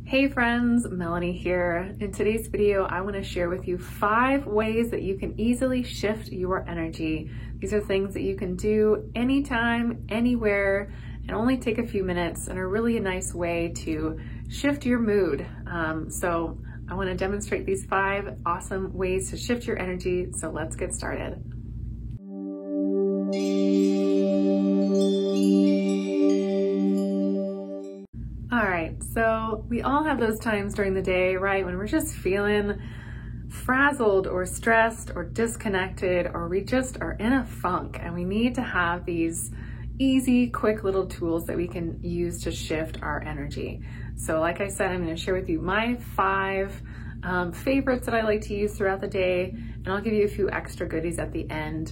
Hey friends, Melanie here. In today's video, I want to share with you 5 ways that you can easily shift your energy. These are things that you can do anytime, anywhere, and only take a few minutes, and are really a nice way to shift your mood. So I want to demonstrate these 5 awesome ways to shift your energy. So let's get started. All right, so we all have those times during the day, right, when we're just feeling frazzled or stressed or disconnected, or we just are in a funk, and we need to have these easy, quick little tools that we can use to shift our energy. So like I said, I'm going to share with you my 5 favorites that I like to use throughout the day, and I'll give you a few extra goodies at the end.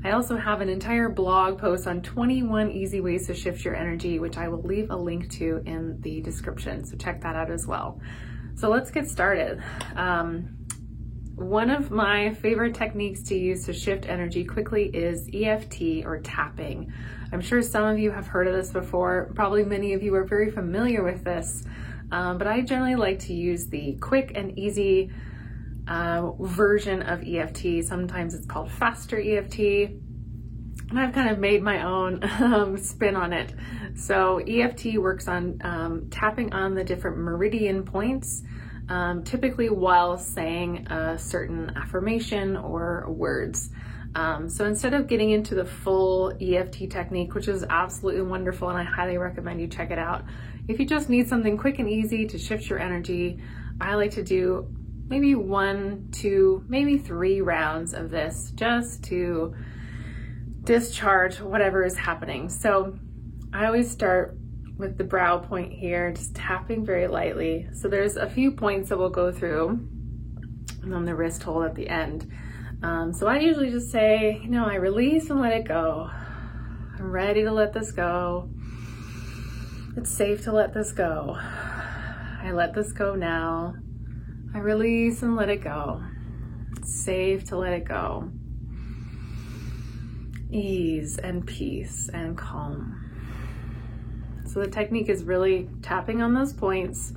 I also have an entire blog post on 21 easy ways to shift your energy, which I will leave a link to in the description, so check that out as well. So let's get started. One of my favorite techniques to use to shift energy quickly is EFT, or tapping. I'm sure some of you have heard of this before. Probably many of you are very familiar with this, but I generally like to use the quick and easy version of EFT. Sometimes it's called faster EFT, and I've kind of made my own spin on it. So EFT works on tapping on the different meridian points, typically while saying a certain affirmation or words. So instead of getting into the full EFT technique, which is absolutely wonderful and I highly recommend you check it out, if you just need something quick and easy to shift your energy, I like to do maybe 1, 2, maybe 3 rounds of this just to discharge whatever is happening. So I always start with the brow point here, just tapping very lightly. So there's a few points that we'll go through, and then the wrist hold at the end. So I usually just say, I release and let it go. I'm ready to let this go. It's safe to let this go. I let this go now. I release and let it go. It's safe to let it go. Ease and peace and calm. So the technique is really tapping on those points.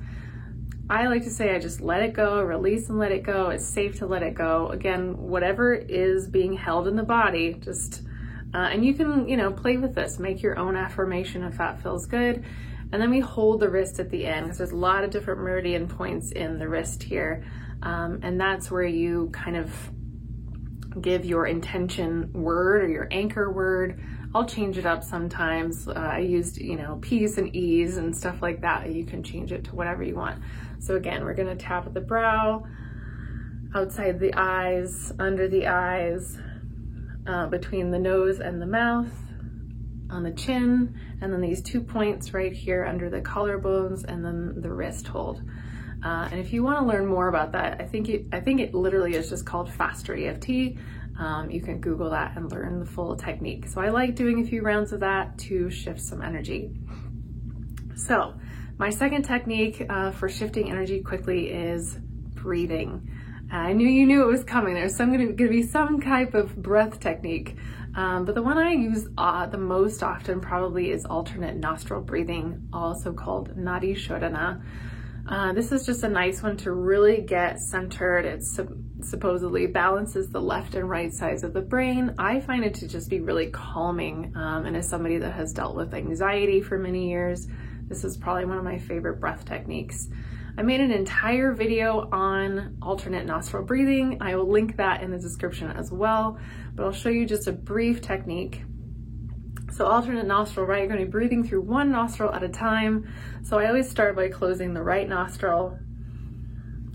I like to say I just let it go, release and let it go. It's safe to let it go. Again, whatever is being held in the body, just, and you can, play with this, make your own affirmation if that feels good. And then we hold the wrist at the end, because there's a lot of different meridian points in the wrist here. And that's where you kind of give your intention word or your anchor word. I'll change it up sometimes. I used, peace and ease and stuff like that. You can change it to whatever you want. So again, we're gonna tap at the brow, outside the eyes, under the eyes, between the nose and the mouth, on the chin, and then these 2 points right here under the collarbones, and then the wrist hold. And if you want to learn more about that, I think it literally is just called faster EFT. You can Google that and learn the full technique. So I like doing a few rounds of that to shift some energy. So my second technique for shifting energy quickly is breathing. I knew you knew it was coming. There's going to be some type of breath technique. But the one I use the most often probably is alternate nostril breathing, also called Nadi Shodhana. This is just a nice one to really get centered. It supposedly balances the left and right sides of the brain. I find it to just be really calming, and as somebody that has dealt with anxiety for many years, this is probably one of my favorite breath techniques. I made an entire video on alternate nostril breathing. I will link that in the description as well, but I'll show you just a brief technique. So alternate nostril, right? You're going to be breathing through one nostril at a time. So I always start by closing the right nostril,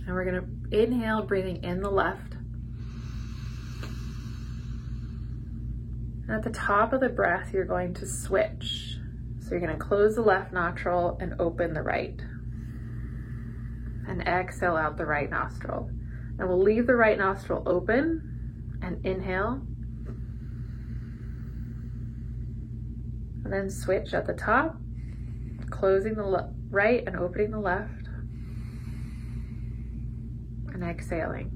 and we're going to inhale, breathing in the left. And at the top of the breath, you're going to switch. So you're going to close the left nostril and open the right. And exhale out the right nostril. And we'll leave the right nostril open and inhale. And then switch at the top, closing the right and opening the left. And exhaling.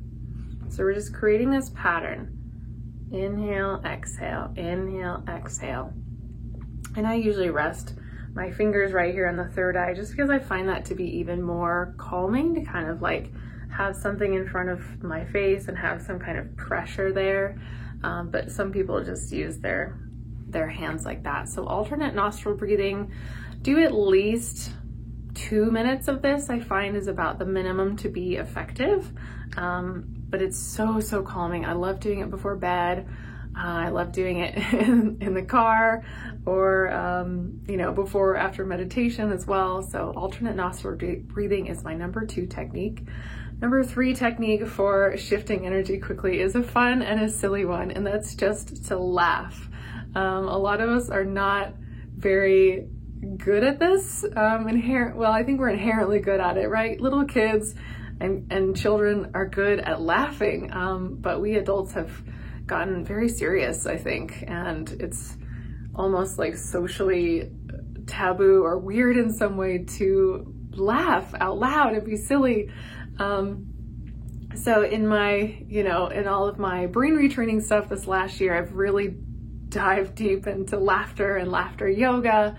So we're just creating this pattern. Inhale, exhale, inhale, exhale. And I usually rest my fingers right here on the third eye, just because I find that to be even more calming, to kind of like have something in front of my face and have some kind of pressure there. But some people just use their hands like that. So alternate nostril breathing, do at least 2 minutes of this, I find, is about the minimum to be effective. But it's so calming. I love doing it before bed. I love doing it in the car, or you know, before or after meditation as well. So alternate nostril breathing is my number 2 technique. Number 3 technique for shifting energy quickly is a fun and a silly one, and that's just to laugh. A lot of us are not very good at this. Well, I think we're inherently good at it, right? Little kids and children are good at laughing, but we adults have gotten very serious, I think, and it's almost like socially taboo or weird in some way to laugh out loud and be silly. So in my, you know, in all of my brain retraining stuff this last year, I've really dived deep into laughter and laughter yoga,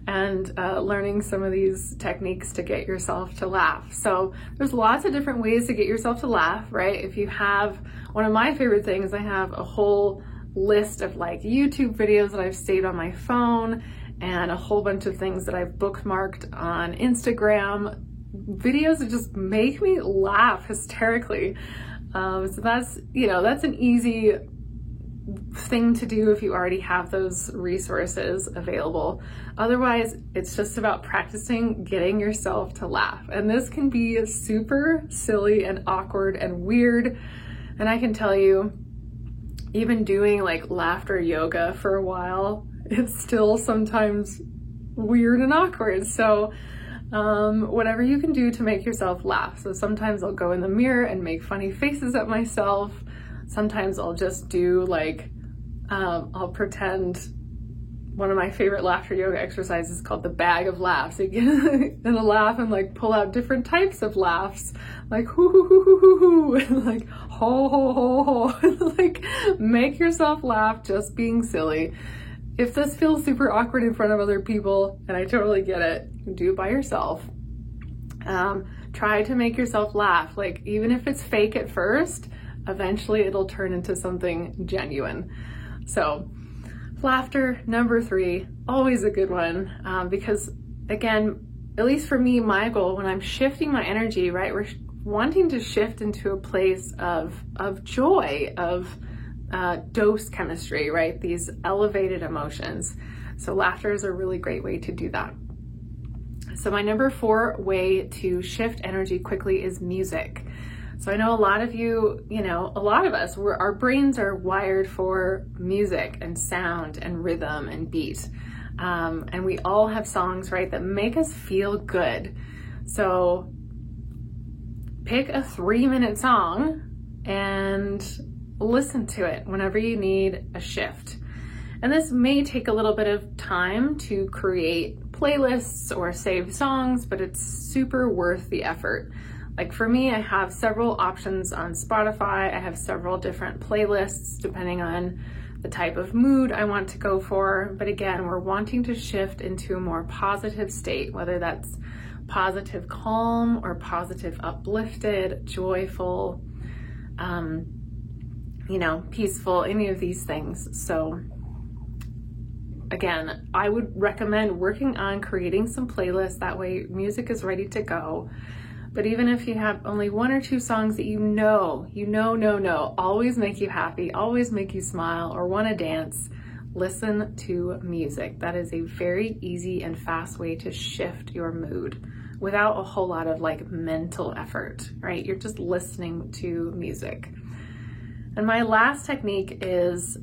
and learning some of these techniques to get yourself to laugh. So there's lots of different ways to get yourself to laugh, right? If you have, one of my favorite things, I have a whole list of like YouTube videos that I've saved on my phone, and a whole bunch of things that I've bookmarked on Instagram, videos that just make me laugh hysterically. So that's, you know, that's an easy thing to do if you already have those resources available. Otherwise, it's just about practicing getting yourself to laugh. And this can be super silly and awkward and weird. And I can tell you, even doing like laughter yoga for a while, it's still sometimes weird and awkward. So whatever you can do to make yourself laugh. So sometimes I'll go in the mirror and make funny faces at myself. Sometimes I'll just do like, I'll pretend, one of my favorite laughter yoga exercises is called the bag of laughs. You get in a laugh and like pull out different types of laughs, like hoo hoo hoo hoo hoo hoo, and like ho ho ho ho. Like make yourself laugh just being silly. If this feels super awkward in front of other people, and I totally get it, do it by yourself. Try to make yourself laugh. Like even if it's fake at first, eventually it'll turn into something genuine. So laughter, number 3, always a good one, because again, at least for me, my goal when I'm shifting my energy, right, we're wanting to shift into a place of joy, of dose chemistry, right, these elevated emotions. So laughter is a really great way to do that. So my number 4 way to shift energy quickly is music. So I know a lot of you, you know, a lot of us, our brains are wired for music and sound and rhythm and beat. And we all have songs, right, that make us feel good. So pick a 3-minute song and listen to it whenever you need a shift. And this may take a little bit of time to create playlists or save songs, but it's super worth the effort. Like for me, I have several options on Spotify. I have several different playlists depending on the type of mood I want to go for. But again, we're wanting to shift into a more positive state, whether that's positive calm or positive uplifted, joyful, you know, peaceful, any of these things. So again, I would recommend working on creating some playlists. That way music is ready to go. But even if you have only 1 or 2 songs that you know, always make you happy, always make you smile or want to dance, listen to music. That is a very easy and fast way to shift your mood without a whole lot of like mental effort, right? You're just listening to music. And my last technique is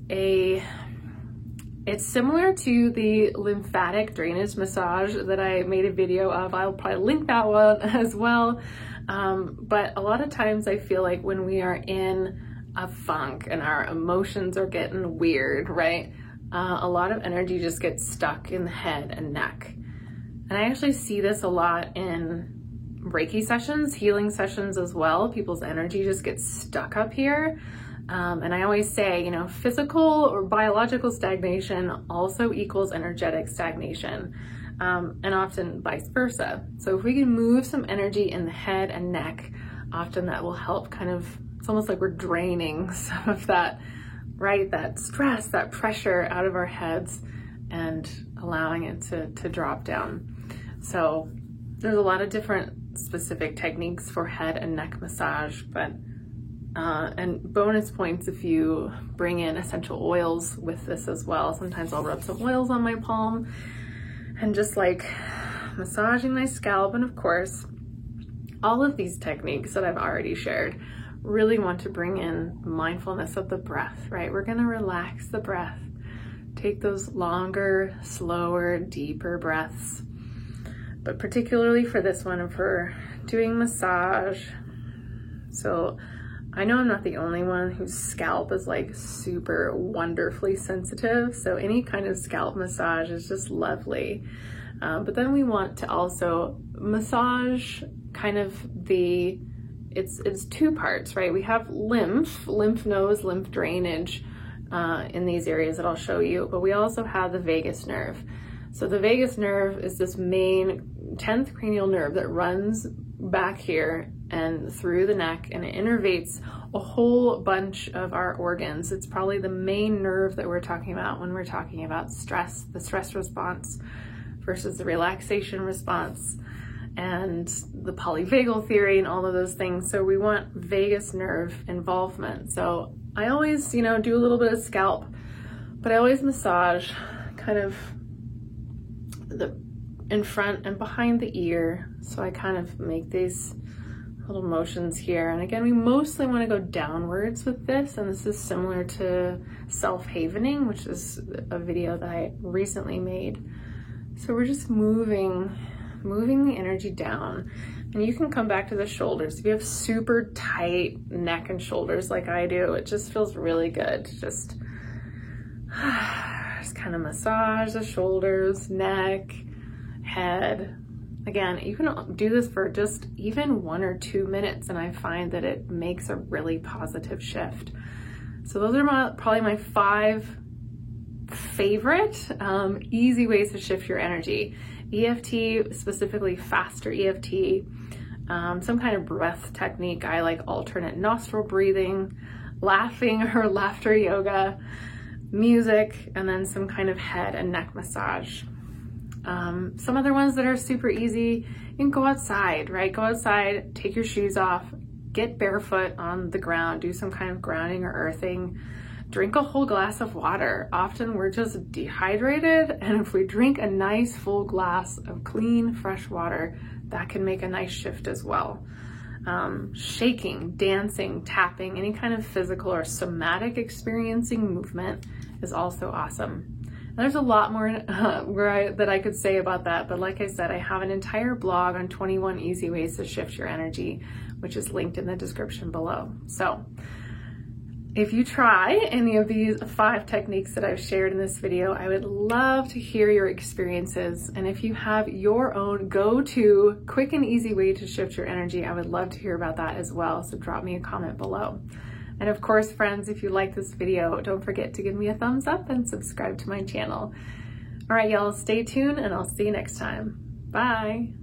it's similar to the lymphatic drainage massage that I made a video of. I'll probably link that one as well. But a lot of times I feel like when we are in a funk and our emotions are getting weird, right? A lot of energy just gets stuck in the head and neck. And I actually see this a lot in Reiki sessions, healing sessions as well. People's energy just gets stuck up here. And I always say, you know, physical or biological stagnation also equals energetic stagnation. and often vice versa. So if we can move some energy in the head and neck, often that will help kind of, it's almost like we're draining some of that, right? That stress, that pressure out of our heads and allowing it to drop down. So there's a lot of different specific techniques for head and neck massage, but and bonus points if you bring in essential oils with this as well. Sometimes I'll rub some oils on my palm and just like massaging my scalp. And of course, all of these techniques that I've already shared really want to bring in mindfulness of the breath, right? We're gonna relax the breath. Take those longer, slower, deeper breaths. But particularly for this one, if we're doing massage, so I know I'm not the only one whose scalp is like super wonderfully sensitive. So any kind of scalp massage is just lovely. But then we want to also massage kind of it's two parts, right? We have lymph nodes, lymph drainage in these areas that I'll show you, but we also have the vagus nerve. So the vagus nerve is this main 10th cranial nerve that runs back here and through the neck, and it innervates a whole bunch of our organs. It's probably the main nerve that we're talking about when we're talking about stress, the stress response versus the relaxation response, and the polyvagal theory and all of those things. So we want vagus nerve involvement. So I always, do a little bit of scalp, but I always massage kind of in front and behind the ear. So I kind of make these little motions here. And again, we mostly want to go downwards with this. And this is similar to self-havening, which is a video that I recently made. So we're just moving the energy down. And you can come back to the shoulders. If you have super tight neck and shoulders like I do, it just feels really good to just kind of massage the shoulders, neck, head. Again, you can do this for just even 1 or 2 minutes, and I find that it makes a really positive shift. So those are probably my 5 favorite easy ways to shift your energy. EFT, specifically faster EFT, some kind of breath technique. I like alternate nostril breathing, laughing or laughter yoga, music, and then some kind of head and neck massage. Some other ones that are super easy, you can go outside, right? Go outside, take your shoes off, get barefoot on the ground, do some kind of grounding or earthing, drink a whole glass of water. Often we're just dehydrated, and if we drink a nice full glass of clean, fresh water, that can make a nice shift as well. Shaking, dancing, tapping, any kind of physical or somatic experiencing movement is also awesome. There's a lot more that I could say about that, but like I said, I have an entire blog on 21 easy ways to shift your energy, which is linked in the description below. So if you try any of these 5 techniques that I've shared in this video, I would love to hear your experiences. And if you have your own go-to quick and easy way to shift your energy, I would love to hear about that as well. So drop me a comment below. And of course, friends, if you like this video, don't forget to give me a thumbs up and subscribe to my channel. All right, y'all, stay tuned and I'll see you next time. Bye.